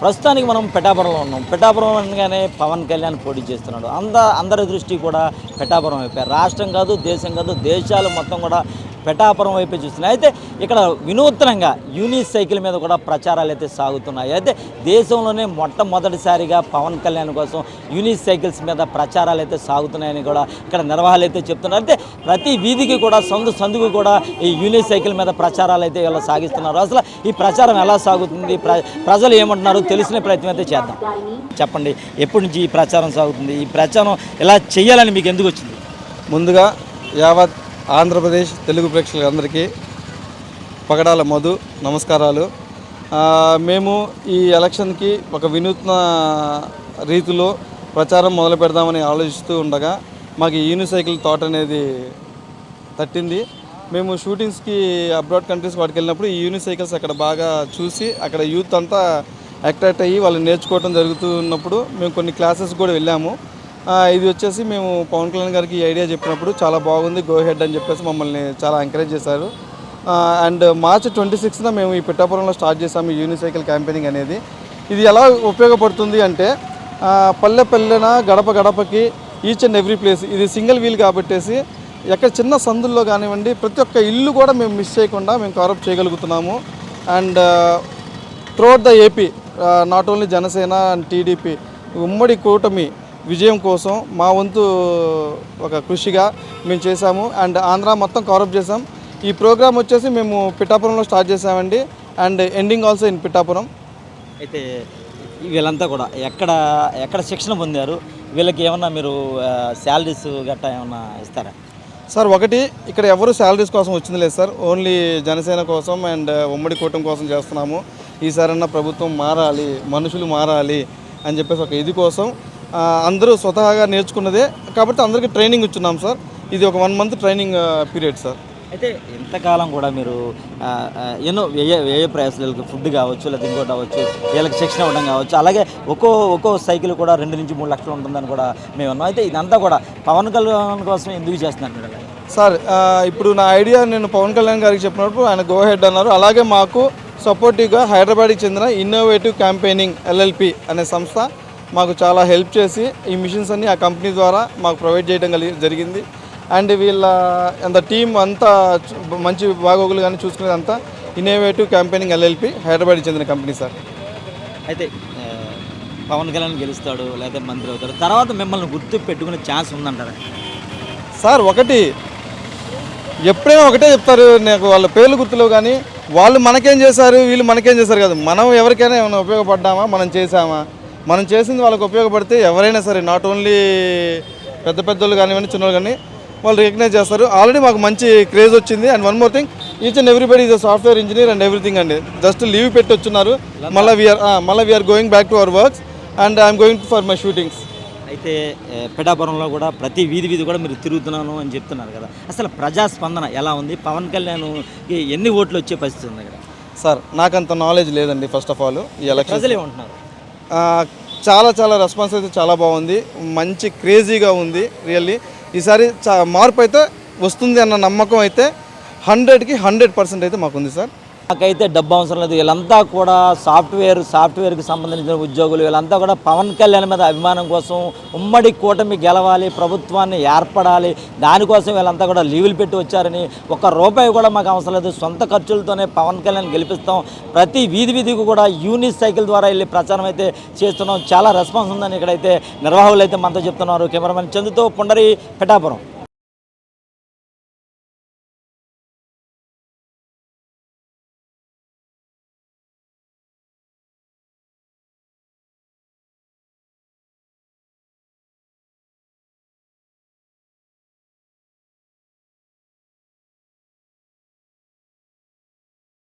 ప్రస్తుతానికి మనం పిఠాపురంలో ఉన్నాం. పిఠాపురం అనగానే పవన్ కళ్యాణ్ పోటీ చేస్తున్నాడు. అందరి దృష్టి కూడా పిఠాపురం వైపే. రాష్ట్రం కాదు, దేశం కాదు, దేశాలు మొత్తం కూడా పిఠాపురం వైపే చూస్తున్నాయి. అయితే ఇక్కడ వినూత్నంగా యూనిస్ సైకిల్ మీద కూడా ప్రచారాలు అయితే సాగుతున్నాయి. అయితే దేశంలోనే మొట్టమొదటిసారిగా పవన్ కళ్యాణ్ కోసం యూనిస్ సైకిల్స్ మీద ప్రచారాలు అయితే సాగుతున్నాయని కూడా ఇక్కడ నిర్వాహకులు అయితే చెప్తున్నారు. అయితే ప్రతి వీధికి కూడా సందుకు కూడా ఈ యూనిస్ సైకిల్ మీద ప్రచారాలు అయితే ఇలా సాగిస్తున్నారు. అసలు ఈ ప్రచారం ఎలా సాగుతుంది, ప్రజలు ఏమంటున్నారు తెలిసిన ప్రయత్నం అయితే చేద్దాం. చెప్పండి, ఎప్పటి నుంచి ఈ ప్రచారం సాగుతుంది? ఈ ప్రచారం ఎలా చేయాలని మీకు ఎందుకు వచ్చింది? ముందుగా యావత్ ఆంధ్రప్రదేశ్ తెలుగు ప్రేక్షకులందరికీ పగడాల మధు నమస్కారాలు. మేము ఈ ఎలక్షన్కి ఒక వినూత్న రీతిలో ప్రచారం మొదలు పెడదామని ఆలోచిస్తూ ఉండగా మాకు యూనిసైకిల్ థాట్ అనేది తట్టింది. మేము షూటింగ్స్కి అబ్రాడ్ కంట్రీస్ వాటికి వెళ్ళినప్పుడు ఈ యూనిసైకిల్స్ అక్కడ బాగా చూసి అక్కడ యూత్ అంతా అట్రాక్ట్ అయ్యి వాళ్ళు నేర్చుకోవడం జరుగుతున్నప్పుడు మేము కొన్ని క్లాసెస్ కూడా వెళ్ళాము. ఇది వచ్చేసి మేము పవన్ కళ్యాణ్ గారికి ఈ ఐడియా చెప్పినప్పుడు చాలా బాగుంది, గో హెడ్ అని చెప్పేసి మమ్మల్ని చాలా ఎంకరేజ్ చేశారు. అండ్ మార్చ్ 26న మేము ఈ పిఠాపురంలో స్టార్ట్ చేసాము యూనిసైకిల్ క్యాంపెయినింగ్ అనేది. ఇది ఎలా ఉపయోగపడుతుంది అంటే పల్లె పల్లెన గడప గడపకి ఈచ్ అండ్ ఎవ్రీ ప్లేస్, ఇది సింగిల్ వీల్ కాబట్టేసి ఎక్కడ చిన్న సందుల్లో కానివ్వండి ప్రతి ఒక్క ఇల్లు కూడా మేము మిస్ చేయకుండా మేము కవరప్ చేయగలుగుతున్నాము. And throughout the AP not only Janasena and TDP ఉమ్మడి కూటమి విజయం కోసం మా వంతు ఒక కృషిగా మేము చేశాము. అండ్ ఆంధ్ర మొత్తం కవరప్ చేసాం. ఈ ప్రోగ్రామ్ వచ్చేసి మేము పిఠాపురంలో స్టార్ట్ చేసామండి. And ending also in Pithapuram. అయితే వీళ్ళంతా కూడా ఎక్కడ శిక్షణ పొందారు? వీళ్ళకి ఏమన్నా మీరు శాలరీస్ గట్టా ఏమన్నా ఇస్తారా? సార్ ఒకటి, ఇక్కడ ఎవరు శాలరీస్ కోసం వచ్చింది లేదు సార్. ఓన్లీ జనసేన కోసం అండ్ ఉమ్మడి కూటమి కోసం చేస్తున్నాము. ఈసారన్నా ప్రభుత్వం మారాలి, మనుషులు మారాలి అని చెప్పేసి ఒక ఇది కోసం అందరూ స్వతహాగా నేర్చుకున్నదే కాబట్టి అందరికీ ట్రైనింగ్ ఇచ్చున్నాం సార్. ఇది ఒక 1 month ట్రైనింగ్ పీరియడ్ సార్. అయితే ఇంతకాలం కూడా మీరు ఎన్నో వ్యయ ప్రయాసాలకు ఫుడ్ కావచ్చు, లేదా ఇంకోటి అవ్వచ్చు, వీళ్ళకి శిక్షణ ఇవ్వడం కావచ్చు, అలాగే ఒక్కో సైకిల్ కూడా 2 నుంచి 3 లక్షలు ఉంటుందని కూడా మేము అన్నాం. అయితే ఇదంతా కూడా పవన్ కళ్యాణ్ కోసం ఎందుకు చేస్తున్నారు సార్? ఇప్పుడు నా ఐడియా నేను పవన్ కళ్యాణ్ గారికి చెప్పినప్పుడు ఆయన గో హెడ్ అన్నారు. అలాగే మాకు సపోర్టివ్గా హైదరాబాద్కి చెందిన ఇన్నోవేటివ్ క్యాంపెయినింగ్ LLP అనే సంస్థ మాకు చాలా హెల్ప్ చేసి ఈ మిషన్స్ అన్ని ఆ కంపెనీ ద్వారా మాకు ప్రొవైడ్ చేయడం జరిగింది. అండ్ వీళ్ళ టీం అంతా మంచి బాగోగులు కానీ చూసుకునేది అంతా ఇన్నోవేటివ్ క్యాంపెయినింగ్ LLP హైదరాబాద్కి చెందిన కంపెనీ సార్. అయితే పవన్ కళ్యాణ్ గెలుస్తాడు లేదా మంత్రి అవుతాడు, తర్వాత మిమ్మల్ని గుర్తు పెట్టుకునే ఛాన్స్ ఉందంటారా? సార్ ఒకటి, ఎప్పుడైనా ఒకటే చెప్తారు, నాకు వాళ్ళ పేర్లు గుర్తులేవు కానీ వాళ్ళు మనకేం చేశారు వీళ్ళు మనకేం చేశారు కదా. మనం ఎవరికైనా ఏమైనా ఉపయోగపడ్డామా? మనం చేసామా? మనం చేసింది వాళ్ళకి ఉపయోగపడితే ఎవరైనా సరే, నాట్ ఓన్లీ పెద్దోళ్ళు కానివ్వండి చిన్నోళ్ళు కానీ వాళ్ళు రికగ్నైజ్ చేస్తారు. ఆల్రెడీ మాకు మంచి క్రేజ్ వచ్చింది. And one more thing, each and everybody is a software engineer and everything అండి. జస్ట్ లీవ్ పెట్టి వచ్చున్నారు. మళ్ళీ we're going back to our works and I'm going for my shootings. అయితే పిఠాపురంలో కూడా ప్రతి వీధి కూడా మీరు తిరుగుతున్నాను అని చెప్తున్నారు కదా, అసలు ప్రజాస్పందన ఎలా ఉంది? పవన్ కళ్యాణ్కి ఎన్ని ఓట్లు వచ్చే పరిస్థితి ఉంది ఇక్కడ? సార్ నాకంత నాలెడ్జ్ లేదండి. ఫస్ట్ ఆఫ్ ఆల్ ఈ ఎలక్షన్ ప్రజలు ఏమంటున్నారు? చాలా రెస్పాన్స్ అయితే చాలా బాగుంది, మంచి క్రేజీగా ఉంది. రియల్లీ ఈసారి మార్పు అయితే వస్తుంది అన్న నమ్మకం అయితే 100కి 100% అయితే మాకుంది సార్. నాకైతే డబ్బు అవసరం లేదు. వీళ్ళంతా కూడా సాఫ్ట్వేర్కి సంబంధించిన ఉద్యోగులు, వీళ్ళంతా కూడా పవన్ కళ్యాణ్ మీద అభిమానం కోసం ఉమ్మడి కూటమి గెలవాలి, ప్రభుత్వాన్ని ఏర్పడాలి, దానికోసం వీళ్ళంతా కూడా లీవులు పెట్టి వచ్చారని, ₹1 కూడా మాకు అవసరం లేదు, సొంత ఖర్చులతోనే పవన్ కళ్యాణ్ గెలిపిస్తాం, ప్రతి వీధికి కూడా యూనిస్ సైకిల్ ద్వారా వెళ్ళి ప్రచారం అయితే చేస్తున్నాం, చాలా రెస్పాన్స్ ఉందని ఇక్కడైతే నిర్వాహకులు అయితే మనతో చెప్తున్నారు. కెమెరామెన్ చందుతో పుండరి, పిఠాపురం.